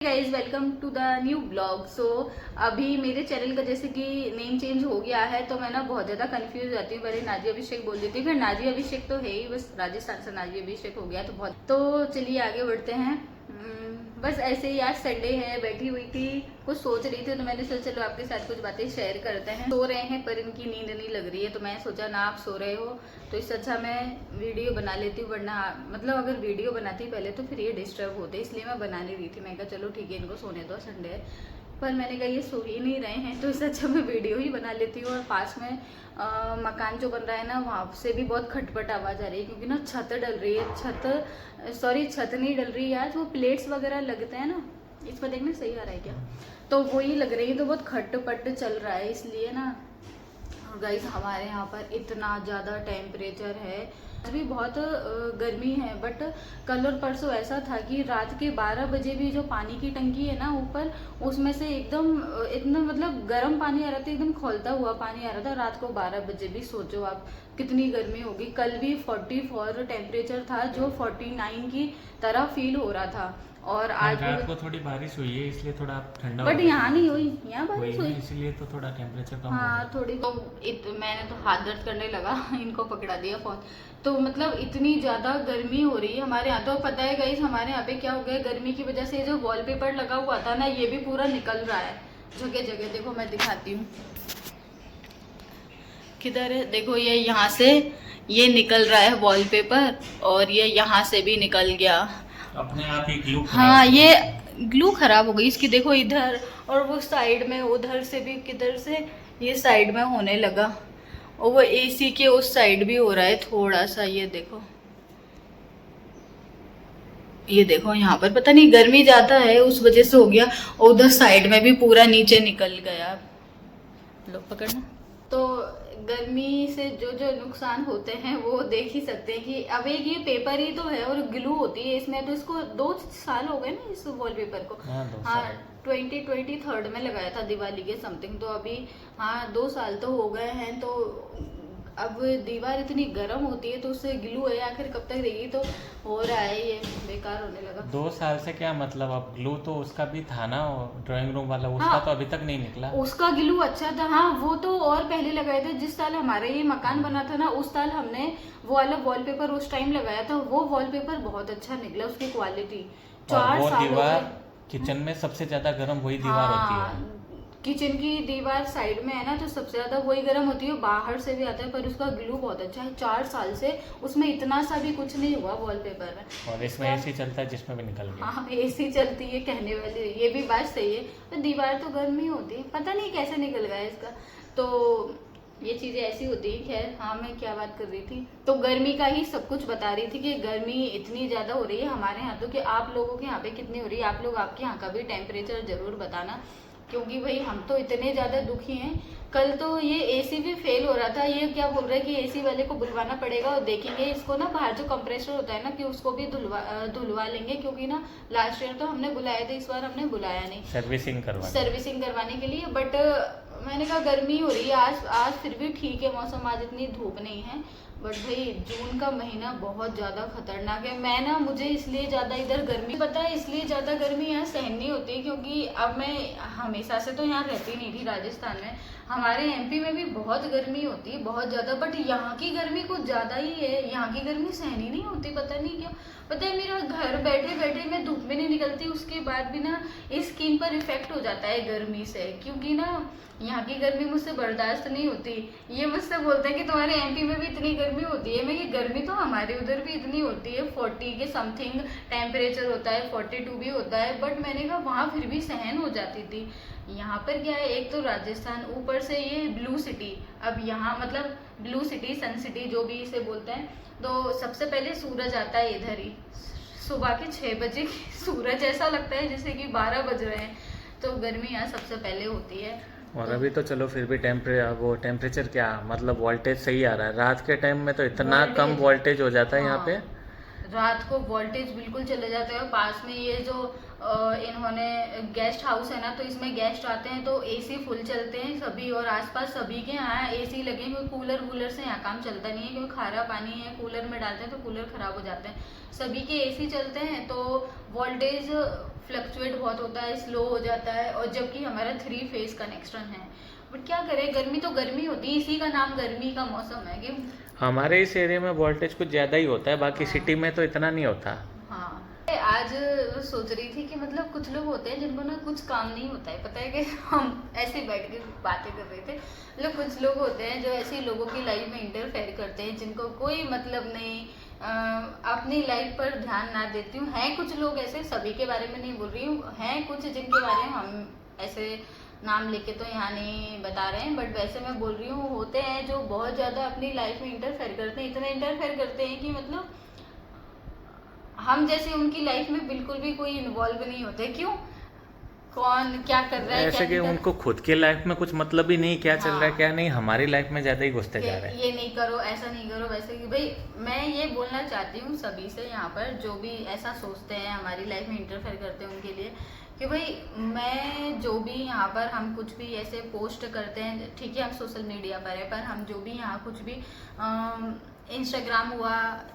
Guys welcome to the new blog. So अभी मेरे channel का जैसे कि नेम चेंज हो गया है तो मैं ना बहुत ज़्यादा कंफ्यूज हो जाती हूँ। पहले नाजी अभिषेक बोल देती हूँ, फिर नाजी अभिषेक तो है ही, बस राजस्थान से नाजी अभिषेक हो गया तो बहुत। तो चलिए आगे बढ़ते हैं। बस ऐसे ही आज संडे है, बैठी हुई थी, कुछ सोच रही थी तो मैंने सोचा चलो आपके साथ कुछ बातें शेयर करते हैं। सो रहे हैं पर इनकी नींद नहीं लग रही है तो मैं सोचा ना आप सो रहे हो तो इससे अच्छा मैं वीडियो बना लेती हूँ, वरना मतलब अगर वीडियो बनाती पहले तो फिर ये डिस्टर्ब होते, इसलिए मैं बना नहीं रही थी। मैं कहा चलो ठीक है इनको सोने दो, संडे है। पर मैंने कहा ये सो ही नहीं रहे हैं तो इससे अच्छा मैं वीडियो ही बना लेती हूँ। और पास में मकान जो बन रहा है ना वहाँ से भी बहुत खटपट आवाज़ आ रही है क्योंकि ना छत डल रही है। छत नहीं डल रही है आज, वो प्लेट्स वगैरह लगते हैं ना, इसमें देखना सही आ रहा है क्या, तो वही लग रही है तो बहुत खटपट चल रहा है इसलिए ना। और गाइस हमारे यहाँ पर इतना ज़्यादा टेम्परेचर है, आज भी बहुत गर्मी है। बट कल और परसों ऐसा था कि रात के 12 बजे भी जो पानी की टंकी है ना ऊपर, उसमें से एकदम इतना मतलब गर्म पानी आ रहा था, एकदम खौलता हुआ पानी आ रहा था रात को 12 बजे भी। सोचो आप कितनी गर्मी होगी। कल भी 44 टेम्परेचर था जो 49 की तरह फील हो रहा था। और आज रात को थोड़ी बारिश हुई है इसलिए थोड़ा ठंडा बट यहाँ नहीं हुई, यहाँ बारिश हुई इसलिए तो थोड़ा टेम्परेचर कम हो हाँ गया। थोड़ी तो मैंने तो हाथ दर्द करने लगा इनको पकड़ा दिया फोन। तो मतलब इतनी ज़्यादा गर्मी हो रही है हमारे यहाँ। तो पता है गाइस हमारे यहाँ पे क्या हो गया, गर्मी की वजह से जो वॉलपेपर लगा हुआ था ना ये भी पूरा निकल रहा है जगह जगह। देखो मैं दिखाती हूँ किधर है, देखो ये यहाँ से ये निकल रहा है वॉलपेपर और ये यहाँ से भी निकल गया अपने आप ही ग्लू। हाँ ये ग्लू खराब हो गई इसकी, देखो इधर और वो साइड में, उधर से भी किधर से ये साइड में होने लगा और वो एसी के उस साइड भी हो रहा है थोड़ा सा। ये देखो यहाँ पर पता नहीं गर्मी ज्यादा है उस वजह से हो गया और उधर साइड में भी पूरा नीचे निकल गया। लो पकड़ना। तो गर्मी से जो जो नुकसान होते हैं वो देख ही सकते हैं कि अब एक ये पेपर ही तो है और ग्लू होती है इसमें, तो इसको 2 साल हो गए ना इस वॉलपेपर को। हाँ 2023 में लगाया था दिवाली के समथिंग, तो अभी हाँ 2 साल तो हो गए हैं। तो अब दीवार इतनी गर्म होती है तो उससे ग्लू है, आखिर कब तक रहेगी। तो हो रहा है ये बेकार होने लगा। 2 साल से क्या मतलब, अब ग्लू तो उसका भी था ना ड्राइंग रूम वाला, उसका हाँ, तो अभी तक नहीं निकला। उसका ग्लू अच्छा था हाँ, वो तो और पहले लगाए थे। जिस साल हमारा ये मकान बना था ना उस साल हमने वो वाला वॉलपेपर उस टाइम लगाया था, वो वॉलपेपर बहुत अच्छा निकला, उसकी क्वालिटी। 4 साल दीवार किचन में सबसे ज्यादा गर्म वही दीवार होती है। किचन की दीवार साइड में है ना तो सबसे ज्यादा वही गर्म होती है, बाहर से भी आता है, पर उसका ग्लू बहुत अच्छा है। 4 साल से उसमें इतना सा भी कुछ नहीं हुआ वॉलपेपर में। और इसमें एसी चलता है जिसमें भी निकल गया। हाँ एसी चलती है कहने वाली, ये भी बात सही है, तो दीवार तो गर्म ही होती है, पता नहीं कैसे निकल गया इसका। तो ये चीजें ऐसी होती है। खैर हाँ मैं क्या बात कर रही थी, तो गर्मी का ही सब कुछ बता रही थी कि गर्मी इतनी ज्यादा हो रही है हमारे यहाँ। तो कि आप लोगों के यहाँ पे कितनी हो रही है, आप लोग आपके यहाँ का भी टेम्परेचर जरूर बताना, क्योंकि भाई हम तो इतने ज्यादा दुखी हैं। कल तो ये एसी भी फेल हो रहा था, ये क्या बोल रहा है कि एसी वाले को बुलवाना पड़ेगा और देखेंगे इसको ना बाहर जो कंप्रेसर होता है ना कि उसको भी धुलवा लेंगे, क्योंकि ना लास्ट ईयर तो हमने बुलाया था, इस बार हमने बुलाया नहीं सर्विसिंग करवाने के लिए। बट मैंने कहा गर्मी हो रही है, आज फिर भी ठीक है मौसम, आज इतनी धूप नहीं है। बट भाई जून का महीना बहुत ज़्यादा खतरनाक है। मैं ना मुझे इसलिए ज़्यादा इधर गर्मी पता है, इसलिए ज़्यादा गर्मी यहाँ सहन नहीं होती क्योंकि अब मैं हमेशा से तो यहाँ रहती नहीं थी राजस्थान में, हमारे एमपी में भी बहुत गर्मी होती है बहुत ज़्यादा, बट यहाँ की गर्मी कुछ ज़्यादा ही है। यहाँ की गर्मी सहन ही नहीं होती, पता नहीं क्यों। पता है मेरा घर बैठे बैठे मैं धूप में नहीं निकलती, उसके बाद भी ना स्किन पर इफेक्ट हो जाता है गर्मी से, क्योंकि ना यहाँ की गर्मी मुझसे बर्दाश्त नहीं होती। ये मुझसे बोलते हैं कि तुम्हारे एमपी में भी इतनी गर्मी होती है। मैं ये गर्मी तो हमारे उधर भी इतनी होती है, 40 के समथिंग टेम्परेचर होता है, 42 भी होता है, बट मैंने कहा वहाँ फिर भी सहन हो जाती थी। यहाँ पर क्या है, एक तो राजस्थान, ऊपर से ये ब्लू सिटी, अब यहाँ मतलब ब्लू सिटी सन सिटी जो भी इसे बोलते हैं, तो सबसे पहले सूरज आता है इधर ही, सुबह के 6 बजे सूरज ऐसा लगता है जैसे कि 12 बज रहे हैं। तो गर्मी यहाँ सबसे पहले होती है। और अभी तो चलो फिर भी टेम्परेचर क्या मतलब वोल्टेज सही आ रहा है, रात के टाइम में तो इतना कम वोल्टेज हो जाता है यहाँ पे। रात को वोल्टेज बिल्कुल चले जाते हैं। पास में ये जो इन्होंने गेस्ट हाउस है ना, तो इसमें गेस्ट आते हैं तो एसी फुल चलते हैं सभी, और आसपास सभी के यहाँ एसी लगे हैं, क्योंकि कूलर से यहाँ काम चलता नहीं है, क्योंकि खारा पानी है, कूलर में डालते हैं तो कूलर खराब हो जाते हैं। सभी के एसी चलते हैं तो वोल्टेज फ्लक्चुएट बहुत होता है, स्लो हो जाता है, और जबकि हमारा 3 फेज कनेक्शन है। बट क्या करें, गर्मी तो गर्मी होती है, इसी का नाम गर्मी का मौसम है कि हमारे इस एरिया में वोल्टेज कुछ ज़्यादा ही होता है, बाकी हाँ। सिटी में तो इतना नहीं होता। हाँ, आज सोच रही थी कि मतलब कुछ लोग होते हैं जिनको ना कुछ काम नहीं होता है, पता है कि हम ऐसे बैठ के बातें कर रहे थे, मतलब कुछ लोग होते हैं जो ऐसे लोगों की लाइफ में इंटरफेयर करते हैं जिनको कोई मतलब नहीं, अपनी लाइफ पर ध्यान ना देती हूँ। हैं कुछ लोग ऐसे, सभी के बारे में नहीं बोल रही हूँ, हैं कुछ जिनके बारे में हम ऐसे नाम लेके तो यहाँ नहीं बता रहे हैं, बट वैसे मैं बोल रही हूँ, होते हैं जो बहुत ज़्यादा अपनी लाइफ में इंटरफेयर करते हैं, इतना इंटरफेयर करते हैं कि मतलब हम जैसे उनकी लाइफ में बिल्कुल भी कोई इन्वॉल्व नहीं होते। क्यों, कौन क्या कर रहा है, ऐसे क्या कि नहीं कर उनको खुद की लाइफ में कुछ मतलब ही नहीं, क्या चल रहा है हाँ, क्या नहीं, हमारी लाइफ में ज़्यादा ही घुसते जा रहे हैं। ये नहीं करो, ऐसा नहीं करो, वैसे कि भाई मैं ये बोलना चाहती हूँ सभी से यहाँ पर, जो भी ऐसा सोचते हैं हमारी लाइफ में इंटरफेयर करते हैं उनके लिए, कि भाई मैं जो भी यहाँ पर हम कुछ भी ऐसे पोस्ट करते हैं, ठीक है हम सोशल मीडिया पर है, पर हम जो भी यहाँ कुछ भी इंस्टाग्राम हुआ,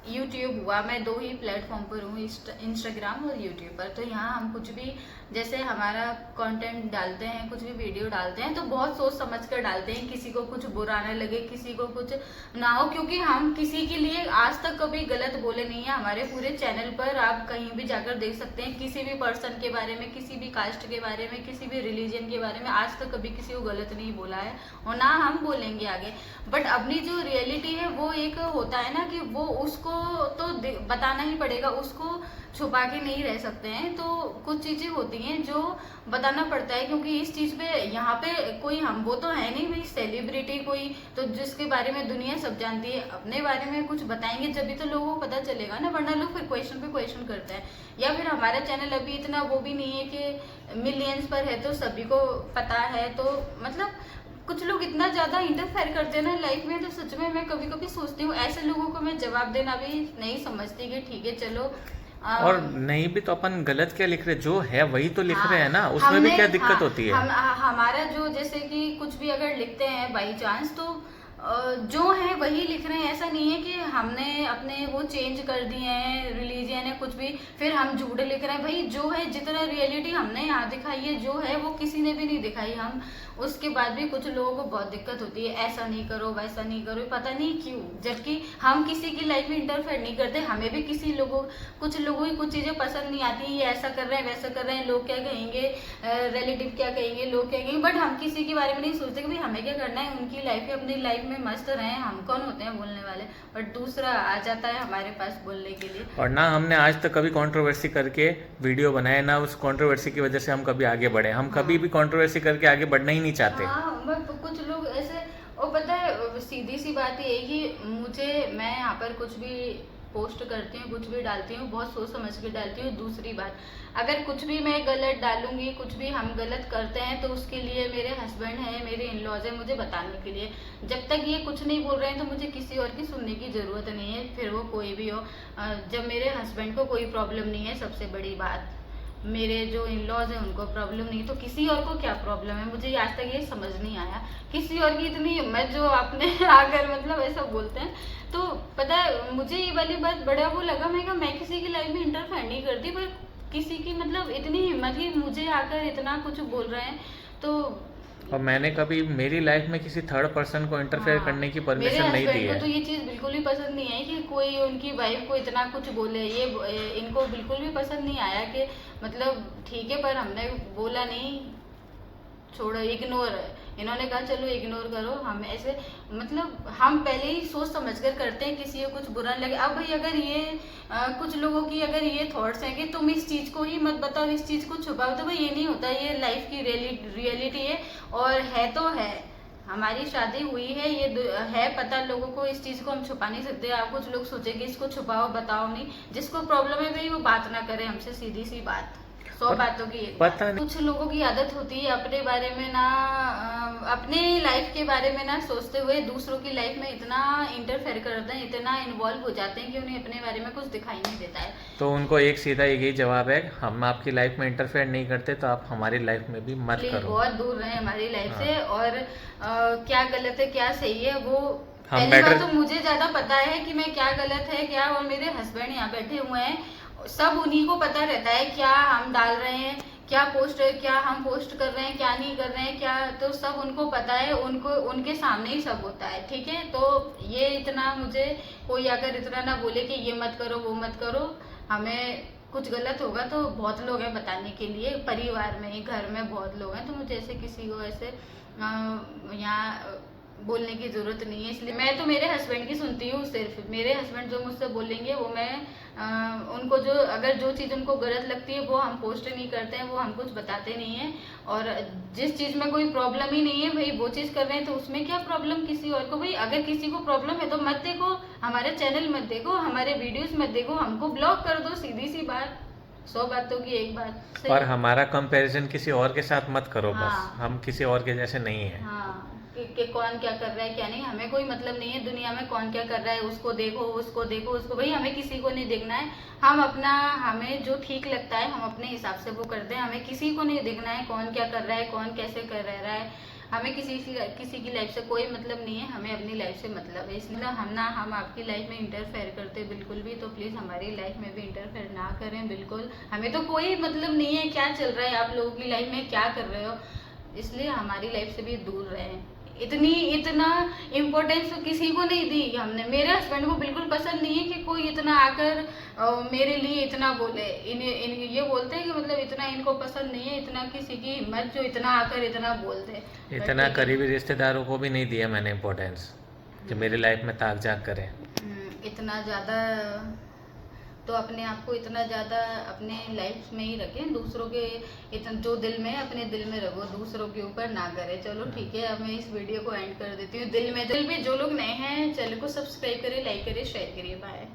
यूट्यूब हुआ, मैं 2 ही प्लेटफॉर्म पर हूँ, इंस्टाग्राम और यूट्यूब पर। तो यहाँ हम कुछ भी जैसे हमारा कंटेंट डालते हैं, कुछ भी वीडियो डालते हैं, तो बहुत सोच समझ कर डालते हैं, किसी को कुछ बुरा ना लगे, किसी को कुछ ना हो, क्योंकि हम किसी के लिए आज तक कभी गलत बोले नहीं है। हमारे पूरे चैनल पर आप कहीं भी जाकर देख सकते हैं, किसी भी पर्सन के बारे में, किसी भी कास्ट के बारे में, किसी भी रिलीजन के बारे में आज तक कभी किसी को गलत नहीं बोला है, और ना हम बोलेंगे आगे। बट अपनी जो रियलिटी है वो एक होता है ना कि वो उसको तो बताना ही पड़ेगा, उसको छुपा के नहीं रह सकते हैं। तो कुछ चीजें होती हैं जो बताना पड़ता है, क्योंकि इस चीज पे यहाँ पे कोई हम वो तो है नहीं भाई सेलिब्रिटी कोई, तो जिसके बारे में दुनिया सब जानती है, अपने बारे में कुछ बताएंगे जब भी तो लोगों को पता चलेगा ना, वरना लोग फिर क्वेश्चन पे क्वेश्चन करते हैं। या फिर हमारा चैनल अभी इतना वो भी नहीं है कि मिलियंस पर है तो सभी को पता है, तो मतलब कुछ लोग इतना ज्यादा इंटरफेयर करते हैं ना लाइफ में, तो सच में मैं कभी कभी सोचती हूँ ऐसे लोगों को मैं जवाब देना भी नहीं समझती कि ठीक है चलो। और नहीं भी तो अपन गलत क्या लिख रहे, जो है वही तो लिख हाँ, रहे हैं ना, उसमें भी क्या दिक्कत होती है। हमारा जो जैसे कि कुछ भी अगर लिखते हैं बाई चांस, तो जो है वही लिख रहे हैं, ऐसा नहीं है कि हमने अपने वो चेंज कर दिए हैं, रिलीजियन है कुछ भी, फिर हम झूठ लिख रहे हैं। भाई जो है, जितना रियलिटी हमने यहाँ दिखाई है, जो है वो किसी ने भी नहीं दिखाई। हम उसके बाद भी कुछ लोगों को बहुत दिक्कत होती है, ऐसा नहीं करो, वैसा नहीं करो, पता नहीं क्यों, जबकि हम किसी की लाइफ में इंटरफेयर नहीं करते। हमें भी कुछ लोगों की कुछ चीजें पसंद नहीं आती, ये ऐसा कर रहे हैं, वैसा कर रहे हैं, लोग क्या कहेंगे, रिलेटिव क्या कहेंगे, लोग क्या कहेंगे, बट हम किसी के बारे में नहीं सोचते कि भाई हमें क्या करना है, उनकी लाइफ है, अपनी लाइफ में मस्त रहें, हम कौन होते हैं बोलने वाले। बट दूसरा आ जाता है हमारे पास बोलने के लिए। और ना हमने आज तक कभी कंट्रोवर्सी करके वीडियो बनाए, ना उस कंट्रोवर्सी की वजह से हम कभी आगे बढ़े। हम कभी भी कंट्रोवर्सी करके आगे बढ़ना ही नहीं चाहते। हाँ, बट कुछ लोग ऐसे, और पता है सीधी सी बात ये है कि मैं यहाँ पर कुछ भी पोस्ट करती हूँ, कुछ भी डालती हूँ, बहुत सोच समझ के डालती हूँ। दूसरी बात, अगर कुछ भी मैं गलत डालूंगी, कुछ भी हम गलत करते हैं, तो उसके लिए मेरे हस्बैंड हैं, मेरे इन लॉज हैं मुझे बताने के लिए। जब तक ये कुछ नहीं बोल रहे हैं तो मुझे किसी और की सुनने की ज़रूरत नहीं है, फिर वो कोई भी हो। जब मेरे हस्बैंड को कोई प्रॉब्लम नहीं है, सबसे बड़ी बात, मेरे जो इन लॉज हैं उनको प्रॉब्लम नहीं, तो किसी और को क्या प्रॉब्लम है, मुझे आज तक ये समझ नहीं आया। किसी और की इतनी हिम्मत जो आपने अगर मतलब ऐसा बोलते हैं, तो पता है मुझे ये वाली बात बड़ा वो लगा। मैं किसी की लाइफ में इंटरफेयर नहीं करती, पर किसी की मतलब इतनी हिम्मत ही मुझे आकर इतना कुछ बोल रहे हैं, तो और मैंने कभी मेरी लाइफ में किसी थर्ड पर्सन को इंटरफेयर करने की परमिशन नहीं दी मेरे है। को तो ये चीज़ बिल्कुल भी पसंद नहीं है कि कोई उनकी वाइफ को इतना कुछ बोले। ये इनको बिल्कुल भी पसंद नहीं आया कि मतलब ठीक है, पर हमने बोला नहीं, छोड़ो, इग्नोर। इन्होंने कहा चलो इग्नोर करो। हम ऐसे मतलब हम पहले ही सोच समझ कर करते हैं, किसी को कुछ बुरा लगे। अब भाई अगर ये कुछ लोगों की अगर ये थॉट्स हैं कि तुम इस चीज़ को ही मत बताओ, इस चीज़ को छुपाओ, तो भाई ये नहीं होता। ये लाइफ की रियलिटी है, और है तो है, हमारी शादी हुई है, ये है पता लोगों को, इस चीज़ को हम छुपा नहीं सकते। आप कुछ लोग सोचेंगे इसको छुपाओ, बताओ नहीं, जिसको प्रॉब्लम है भाई वो बात ना करे हमसे, सीधी सी बात। 100 बातों की एक पता बात। नहीं। कुछ लोगों की आदत होती है अपने बारे में ना, अपने लाइफ के बारे में ना सोचते हुए दूसरों की लाइफ में इतना इंटरफेयर करते हैं, इतना इन्वॉल्व हो जाते हैं कि उन्हें अपने बारे में कुछ दिखाई नहीं देता है। तो उनको एक सीधा यही जवाब है, हम आपकी लाइफ में इंटरफेयर नहीं करते, तो आप हमारी लाइफ में भी मत प्लीज करो। बहुत दूर रहे हमारी लाइफ से। और क्या गलत है क्या सही है वो हम पहली बात better- तो मुझे ज्यादा पता है कि मैं क्या गलत है क्या, और मेरे हस्बैंड यहाँ बैठे हुए हैं, सब उन्हीं को पता रहता है क्या हम डाल रहे हैं, क्या हम पोस्ट कर रहे हैं, क्या नहीं कर रहे हैं, क्या, तो सब उनको पता है, उनको उनके सामने ही सब होता है, ठीक है। तो ये इतना मुझे कोई अगर इतना ना बोले कि ये मत करो वो मत करो, हमें कुछ गलत होगा तो बहुत लोग हैं बताने के लिए, परिवार में ही घर में बहुत लोग हैं, तो मुझे ऐसे किसी को ऐसे यहाँ बोलने की जरूरत नहीं है। इसलिए मैं तो मेरे हस्बैंड की सुनती हूँ, सिर्फ मेरे हस्बैंड जो मुझसे बोलेंगे वो मैं उनको जो अगर जो चीज़ उनको गलत लगती है वो हम पोस्ट नहीं करते हैं, वो हम कुछ बताते नहीं हैं। और जिस चीज़ में कोई प्रॉब्लम ही नहीं है भाई, वो चीज़ कर रहे हैं तो उसमें क्या प्रॉब्लम किसी और को। भाई अगर किसी को प्रॉब्लम है तो मत देखो, हमारे चैनल मत देखो, हमारे वीडियोस मत देखो, हमको ब्लॉक कर दो, सीधी सी बात, 100 बातों की एक बात। और हमारा कंपैरिजन किसी और के साथ मत करो। हाँ। बस हम किसी और के जैसे नहीं है। हाँ कि कौन क्या कर रहा है क्या नहीं, हमें कोई मतलब नहीं है दुनिया में कौन क्या कर रहा है, उसको देखो उसको देखो उसको, भाई हमें किसी को नहीं देखना है। हम अपना, हमें जो ठीक लगता है हम अपने हिसाब से वो करते हैं, हमें किसी को नहीं देखना है कौन क्या कर रहा है, कौन कैसे कर रहा है, हमें किसी की लाइफ से कोई मतलब नहीं है, हमें अपनी लाइफ से मतलब है। इसलिए हम आपकी लाइफ में इंटरफेयर करते बिल्कुल भी, तो प्लीज़ हमारी लाइफ में भी इंटरफेयर ना करें बिल्कुल। हमें तो कोई मतलब नहीं है क्या चल रहा है आप लोगों की लाइफ में, क्या कर रहे हो, इसलिए हमारी लाइफ से भी दूर रहें। इतना इम्पोर्टेंस तो किसी को नहीं दी हमने। मेरे हस्बैंड को बिल्कुल पसंद नहीं है कि कोई इतना आकर मेरे लिए इतना बोले। ये बोलते हैं कि मतलब इतना इनको पसंद नहीं है, इतना किसी की हिम्मत जो इतना आकर इतना बोल दे। इतना करीबी रिश्तेदारों को भी नहीं दिया मैंने इम्पोर्टेंस कि मेरी लाइफ में ताक झाक करें। इतना ज़्यादा तो अपने आप को इतना ज़्यादा अपने लाइफ में ही रखें, दूसरों के इतना जो दिल में है अपने दिल में रखो, दूसरों के ऊपर ना करें। चलो ठीक है, अब मैं इस वीडियो को एंड कर देती हूँ। दिल पे जो लोग नए हैं चैनल को सब्सक्राइब करें, लाइक करें, शेयर करिए। बाय।